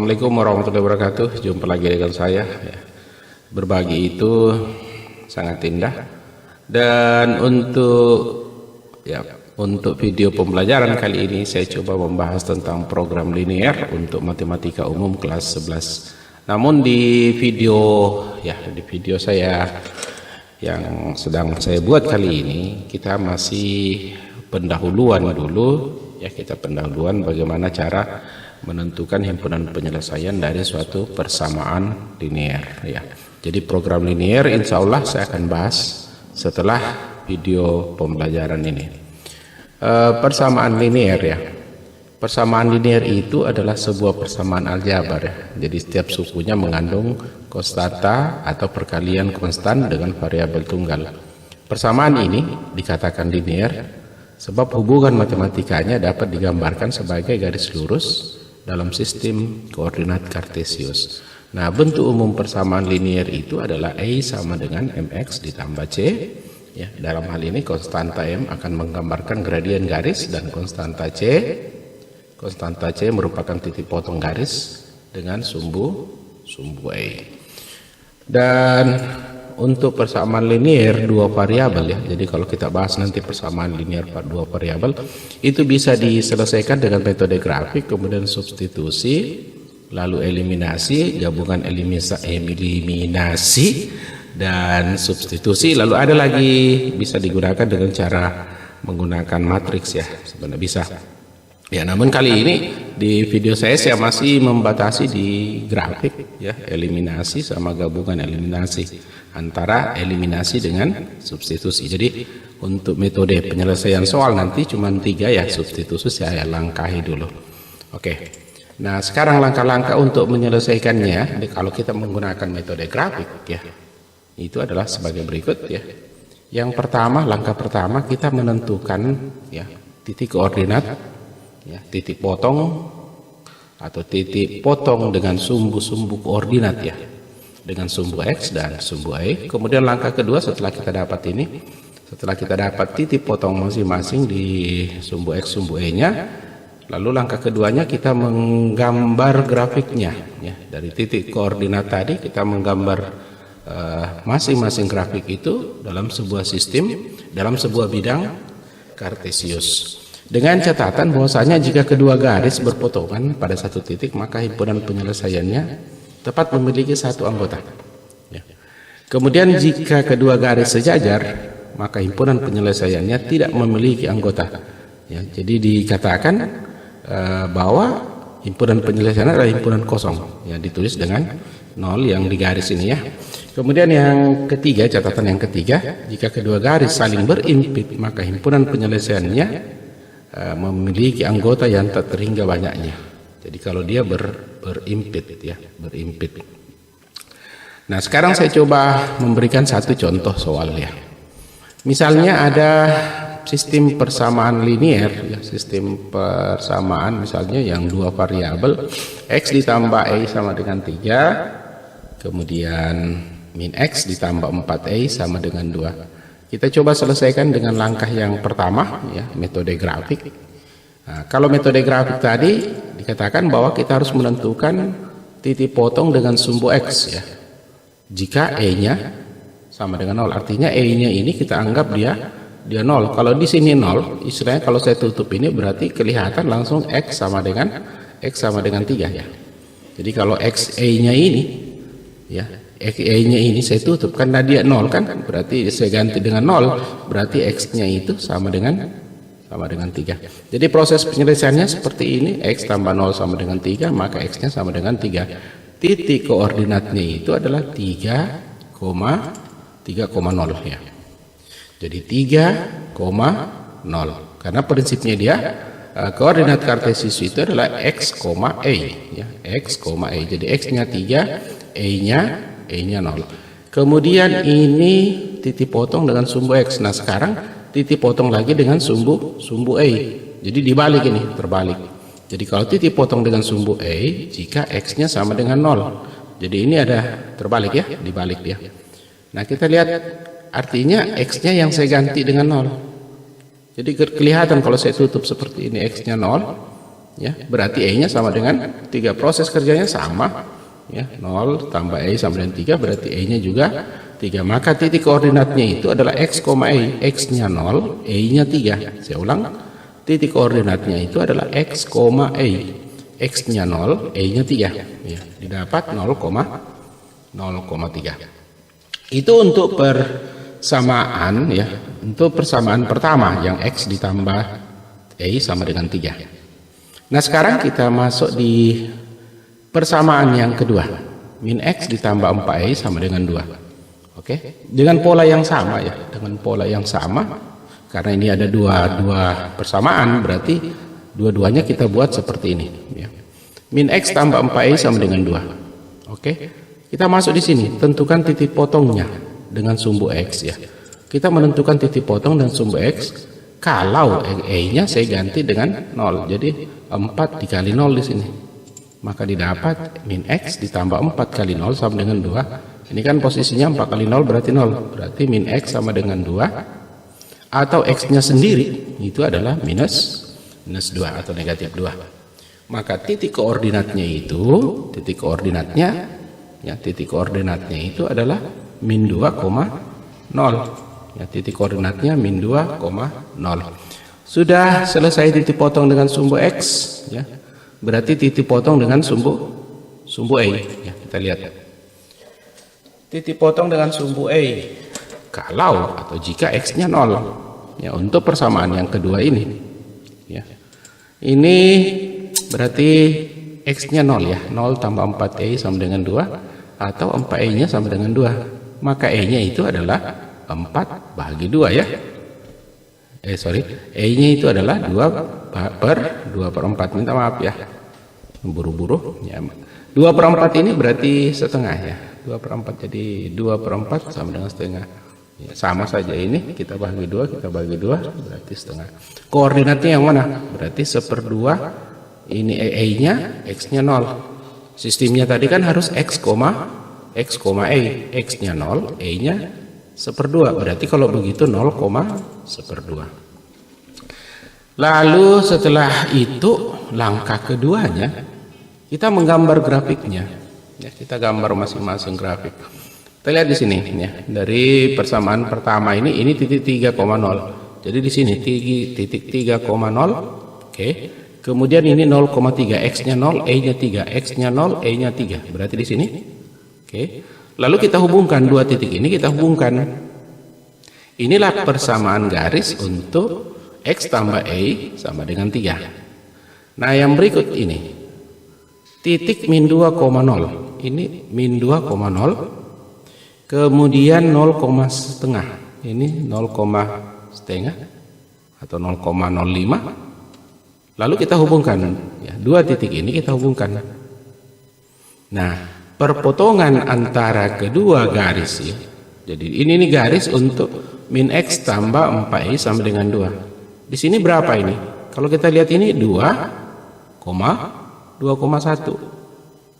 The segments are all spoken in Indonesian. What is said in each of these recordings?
Assalamualaikum warahmatullahi wabarakatuh. Jumpa lagi dengan saya. Berbagi itu sangat indah. Dan untuk video pembelajaran kali ini saya coba membahas tentang program linear untuk matematika umum kelas 11. Namun di video saya yang sedang saya buat kali ini, kita masih pendahuluan dulu ya, kita pendahuluan bagaimana cara menentukan himpunan penyelesaian dari suatu persamaan linear ya. Jadi program linear insya Allah saya akan bahas setelah video pembelajaran ini. Persamaan linear ya. Persamaan linear itu adalah sebuah persamaan aljabar ya. Jadi setiap sukunya mengandung konstanta atau perkalian konstan dengan variabel tunggal. Persamaan ini dikatakan linear sebab hubungan matematikanya dapat digambarkan sebagai garis lurus dalam sistem koordinat kartesius. Nah, bentuk umum persamaan linear itu adalah A sama dengan mx ditambah c. Ya, dalam hal ini konstanta m akan menggambarkan gradien garis dan konstanta c merupakan titik potong garis dengan sumbu A. Dan untuk persamaan linear dua variabel ya. Jadi kalau kita bahas nanti persamaan linear dua variabel itu bisa diselesaikan dengan metode grafik, kemudian substitusi, lalu eliminasi, gabungan eliminasi dan substitusi, lalu ada lagi bisa digunakan dengan cara menggunakan matriks ya. Sebenarnya bisa. Ya, namun kali ini di video saya masih membatasi di grafik ya, eliminasi sama gabungan eliminasi, antara eliminasi dengan substitusi. Jadi untuk metode penyelesaian soal nanti cuma 3 ya, substitusi saya langkahi dulu. Oke. Nah, sekarang langkah-langkah untuk menyelesaikannya kalau kita menggunakan metode grafik ya, itu adalah sebagai berikut ya. Yang pertama, langkah pertama kita menentukan ya titik koordinat ya, titik potong atau titik potong dengan sumbu-sumbu koordinat ya, dengan sumbu x dan sumbu y. Kemudian langkah kedua setelah kita dapat titik potong masing-masing di sumbu x sumbu y nya, lalu langkah keduanya kita menggambar grafiknya ya. Dari titik koordinat tadi kita menggambar masing-masing grafik itu dalam sebuah sistem, dalam sebuah bidang kartesius. Dengan catatan bahwasanya jika kedua garis berpotongan pada satu titik, maka himpunan penyelesaiannya tepat memiliki satu anggota. Ya. Kemudian jika kedua garis sejajar, maka himpunan penyelesaiannya tidak memiliki anggota. Ya, jadi dikatakan bahwa himpunan penyelesaian adalah himpunan kosong. Ya, ditulis dengan 0 yang di garis ini ya. Kemudian yang ketiga, catatan yang ketiga, jika kedua garis saling berimpit, maka himpunan penyelesaiannya memiliki anggota yang tak terhingga banyaknya. Jadi kalau dia berimpit ya, berimpit. Nah, sekarang saya coba memberikan satu contoh soal ya. Misalnya ada sistem persamaan linear ya, sistem persamaan misalnya yang dua variabel x ditambah a sama dengan 3, kemudian min x ditambah 4a sama dengan 2. Kita coba selesaikan dengan langkah yang pertama ya, metode grafik. Nah, kalau metode grafik tadi dikatakan bahwa kita harus menentukan titik potong dengan sumbu x ya. Jika e-nya sama dengan 0, artinya e-nya ini kita anggap dia 0. Kalau di sini 0, istilahnya kalau saya tutup ini berarti kelihatan langsung x sama dengan 3 ya. Jadi kalau x e-nya ini ya, e-nya ini saya tutup karena dia 0 kan, berarti saya ganti dengan 0, berarti x-nya itu sama dengan 3. Jadi proses penyelesaiannya seperti ini, x tambah 0 sama dengan 3, maka x-nya sama dengan 3. Titik koordinatnya itu adalah 3,0 ya. Jadi 3,0 karena prinsipnya dia koordinat kartesius itu adalah x, a ya, x, a. Jadi x-nya 3, e-nya 0. Kemudian ini titik potong dengan sumbu x. Nah, sekarang titik potong lagi dengan sumbu a. Jadi dibalik ini, terbalik. Jadi kalau titik potong dengan sumbu a jika x-nya sama dengan 0. Jadi ini ada terbalik ya, dibalik dia. Nah, kita lihat artinya x-nya yang saya ganti dengan 0. Jadi kelihatan kalau saya tutup seperti ini x-nya 0, ya, berarti E-nya sama dengan 3. Proses kerjanya sama, ya, 0 tambah E sama dengan 3, berarti E-nya juga 3. Maka titik koordinatnya itu adalah X, E. X-nya 0, E-nya 3. Saya ulang, titik koordinatnya itu adalah X, E. X-nya 0, E-nya 3. Ya, didapat 0,3. Itu untuk persamaan, ya, untuk persamaan pertama yang X ditambah E sama dengan 3. Nah, sekarang kita masuk di persamaan yang kedua. Min X ditambah 4E sama dengan 2. Oke, dengan pola yang sama, ya, dengan pola yang sama. Karena ini ada dua persamaan, berarti dua-duanya kita buat seperti ini, ya. Min X tambah 4E sama dengan 2. Oke, kita masuk di sini, tentukan titik potongnya dengan sumbu X, ya. Kita menentukan titik potong dan sumbu X. Kalau E-nya saya ganti dengan 0, jadi 4 dikali 0 di sini. Maka didapat min X ditambah 4 kali 0 sama dengan 2. Ini kan posisinya 4 kali 0 berarti 0. Berarti min X sama dengan 2. Atau X-nya sendiri itu adalah minus 2 atau negatif 2. Maka titik koordinatnya itu, titik koordinatnya itu adalah min 2,0. Ya, titik koordinatnya min 2,0. Sudah selesai titik potong dengan sumbu X, ya. Berarti titik potong dengan sumbu E, ya, kita lihat. Titik potong dengan sumbu E kalau atau jika X-nya 0. Ya, untuk persamaan yang kedua ini, ya. Ini berarti X-nya 0, ya. 0 tambah 4E sama dengan 2 atau 4E-nya sama dengan 2. Maka E-nya itu adalah 4 bahagi 2, ya. E-nya itu adalah 2/4. Minta maaf, ya, buru-buru, ya. 2/4 ini berarti setengah, ya. 2/4, jadi 2/4 sama dengan setengah, ya, sama saja. Ini kita bagi 2, berarti setengah. Koordinatnya yang mana? Berarti 1/2. Ini E-nya, X-nya 0. Sistemnya tadi kan harus X, E. X-nya 0, E-nya 1/2. Berarti kalau begitu 0,1/2. Lalu setelah itu langkah keduanya kita menggambar grafiknya, ya. Kita gambar masing-masing grafik. Kita lihat di sini, ya. Dari persamaan pertama ini titik 3,0. Jadi di sini titik 3,0. Oke. Kemudian ini 0,3, X-nya 0, E-nya 3, X-nya 0, E-nya 3. Berarti di sini. Oke. Lalu kita hubungkan dua titik ini, kita hubungkan. Inilah persamaan garis untuk X tambah E sama dengan 3. Nah, yang berikut ini titik min 2,0. Ini min 2,0. Kemudian 0,5. Ini 0,5 atau 0,05. Lalu kita hubungkan, ya, dua titik ini kita hubungkan. Nah, perpotongan antara kedua garis, ya. Jadi ini garis untuk min X tambah 4E sama dengan 2. Di sini berapa ini? Kalau kita lihat ini 2,1.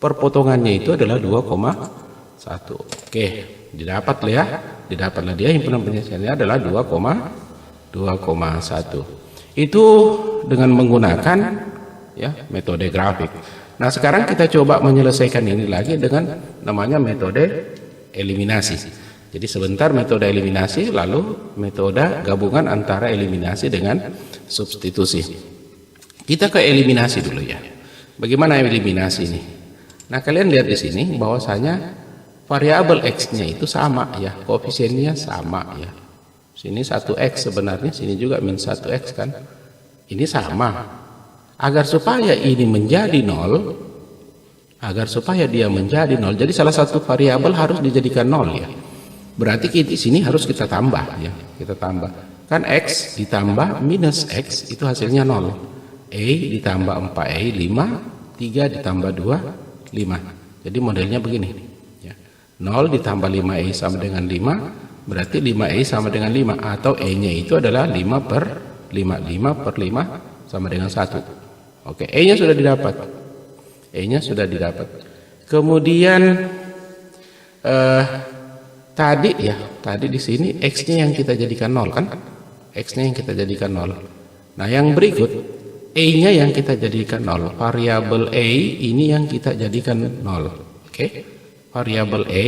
Perpotongannya itu adalah 2,1. Oke, didapatlah, ya. Didapatlah dia, himpunan penyelesaiannya adalah 2,1. Itu dengan menggunakan, ya, metode grafik. Nah, sekarang kita coba menyelesaikan ini lagi dengan namanya metode eliminasi. Jadi sebentar metode eliminasi, lalu metode gabungan antara eliminasi dengan substitusi. Kita ke eliminasi dulu, ya. Bagaimana eliminasi ini? Nah, kalian lihat di sini bahwasanya variabel X-nya itu sama, ya, koefisiennya sama, ya. Sini 1X sebenarnya, sini juga min 1X kan. Ini sama. Agar supaya ini menjadi 0, jadi salah satu variabel harus dijadikan 0, ya. Berarti di sini harus kita tambah, ya. Kita tambah. Kan X ditambah minus X itu hasilnya 0. E ditambah 4E 5, 3 ditambah 2 5. Jadi modelnya begini, ya. 0 ditambah 5E sama dengan 5, berarti 5E sama dengan 5, atau E-nya itu adalah 5/5. 5/5 sama dengan 1. Oke, E-nya sudah didapat. Kemudian tadi di sini X-nya yang kita jadikan 0 kan? X-nya yang kita jadikan 0. Nah, yang berikut A-nya yang kita jadikan 0. Variabel A ini yang kita jadikan 0. Oke. Variabel A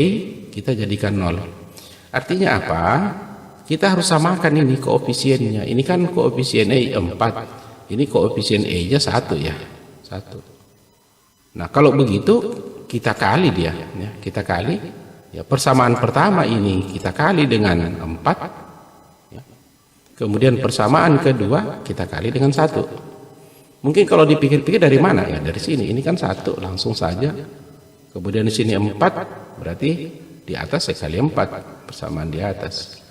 kita jadikan 0. Artinya apa? Kita harus samakan ini koefisiennya. Ini kan koefisien A 4. Ini koefisien A-nya 1 ya. 1. Nah, kalau begitu kita kali dia ya. Kita kali ya, persamaan pertama ini kita kali dengan 4 ya. Kemudian persamaan kedua kita kali dengan 1. Mungkin kalau dipikir-pikir dari mana ya? Dari sini. Ini kan 1 langsung saja. Kemudian di sini 4 berarti di atas saya kali 4 persamaan di atas.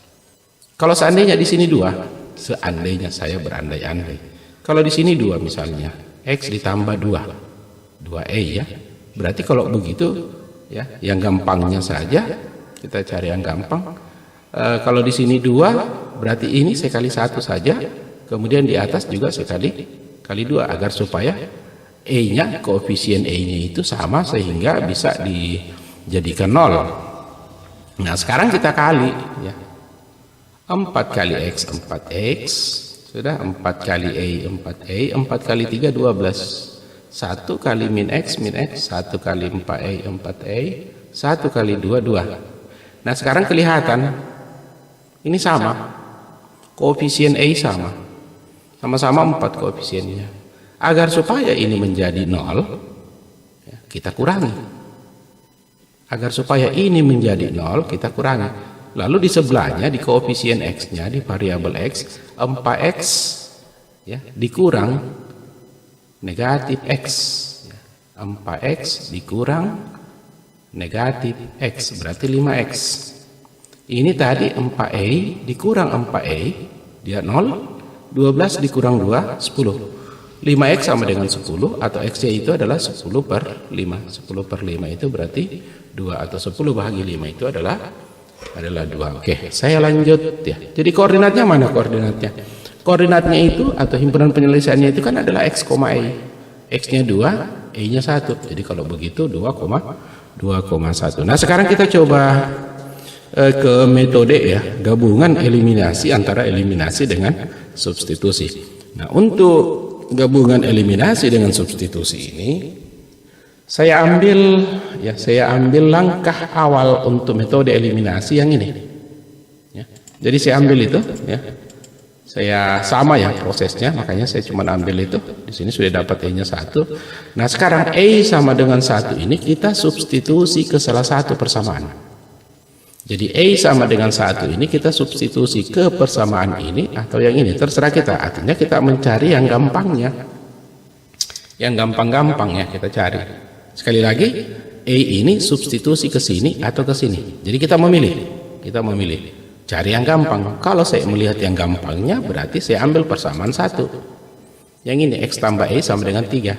Kalau seandainya di sini 2, seandainya saya berandai-andai. Kalau di sini 2 misalnya, X ditambah 2A ya. Berarti kalau begitu ya, yang gampangnya saja kita cari yang gampang. Kalau di sini 2, berarti ini saya kali 1 saja. Kemudian di atas juga saya kali 2 agar supaya E-nya, koefisien E-nya itu sama sehingga bisa dijadikan 0. Nah, sekarang kita kali ya. 4 kali X 4X, sudah 4 kali A 4A, 4 kali 3 12. 1 kali min X 1 kali 4A 4A, 1 kali 2 2. Nah, sekarang kelihatan ini sama. Koefisien A sama-sama 4 koefisiennya. Agar supaya ini menjadi 0 ya, kita kurangi. Agar supaya ini menjadi 0 kita kurangi. Lalu di sebelahnya di koefisien X-nya di variabel X 4X ya, dikurang negatif X ya. 4X dikurang negatif X berarti 5X. Ini tadi 4A dikurang 4A dia 0. 12 dikurang 2 10. 5X sama dengan 10 atau X-nya itu adalah 10 per 5. 10 per 5 itu berarti 2 atau 10 bahagi 5 itu adalah 2. Oke, saya lanjut ya. Jadi koordinatnya mana koordinatnya? Koordinatnya itu atau himpunan penyelesaiannya itu kan adalah X, A. X-nya 2, A-nya 1. Jadi kalau begitu 2,1. Nah, sekarang kita coba ke metode ya, gabungan eliminasi antara eliminasi dengan substitusi. Nah, untuk gabungan eliminasi dengan substitusi ini saya ambil langkah awal untuk metode eliminasi yang ini. Ya. Jadi saya ambil itu, ya. Saya sama ya prosesnya, makanya saya cuma ambil itu. Di sini sudah dapat E-nya 1. Nah, sekarang A sama dengan 1 ini kita substitusi ke salah satu persamaan. Jadi A sama dengan 1 ini kita substitusi ke persamaan ini atau yang ini, terserah kita. Artinya kita mencari yang gampangnya. Yang gampang-gampang ya kita cari. Sekali lagi, A ini substitusi ke sini atau ke sini. Jadi kita memilih. Cari yang gampang. Kalau saya melihat yang gampangnya, berarti saya ambil persamaan 1. Yang ini, X tambah A sama dengan 3.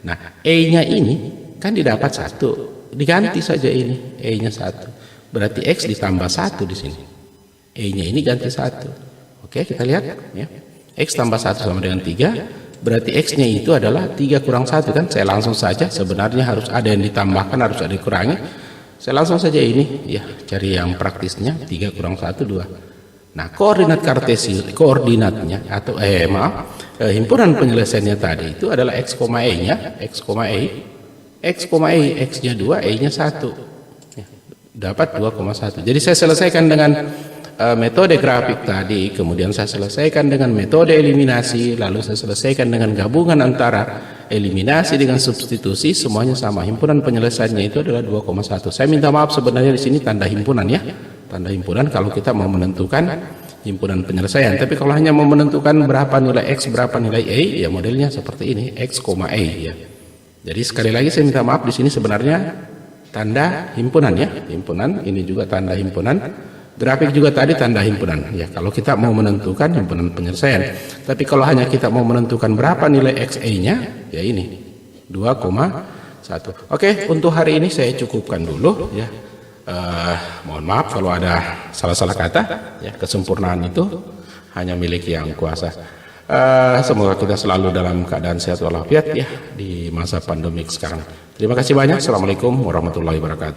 Nah, E-nya ini kan didapat 1. Diganti saja ini, E-nya 1. Berarti X ditambah 1 di sini. E-nya ini ganti 1. Oke, kita lihat. Ya. X tambah 1 sama dengan 3. Berarti X-nya itu adalah 3 kurang 1 kan. Saya langsung saja, sebenarnya harus ada yang ditambahkan, harus ada yang dikurangi. Saya langsung saja ini, ya cari yang praktisnya. 3 kurang 1, 2. Nah, koordinat kartesius, koordinatnya, atau himpunan penyelesaiannya tadi itu adalah X, E-nya, X, X-nya 2, E-nya 1. Ya, dapat 2,1. Jadi saya selesaikan dengan metode grafik tadi, kemudian saya selesaikan dengan metode eliminasi, lalu saya selesaikan dengan gabungan antara eliminasi dengan substitusi, semuanya sama. Himpunan penyelesaiannya itu adalah 2,1. Saya minta maaf sebenarnya di sini tanda himpunan ya. Tanda himpunan kalau kita mau menentukan himpunan penyelesaian. Tapi kalau hanya mau menentukan berapa nilai X, berapa nilai Y, ya modelnya seperti ini, X, Y ya. Jadi sekali lagi saya minta maaf di sini sebenarnya tanda himpunan ya. Himpunan, ini juga tanda himpunan. Grafik juga tadi tanda himpunan ya, kalau kita mau menentukan himpunan penyelesaian. Tapi kalau hanya kita mau menentukan berapa nilai XA-nya, ya ini 2,1. Oke, untuk hari ini saya cukupkan dulu ya. Mohon maaf kalau ada salah-salah kata ya. Kesempurnaan itu hanya milik yang kuasa. Semoga kita selalu dalam keadaan sehat walafiat ya di masa pandemik sekarang. Terima kasih banyak. Assalamualaikum warahmatullahi wabarakatuh.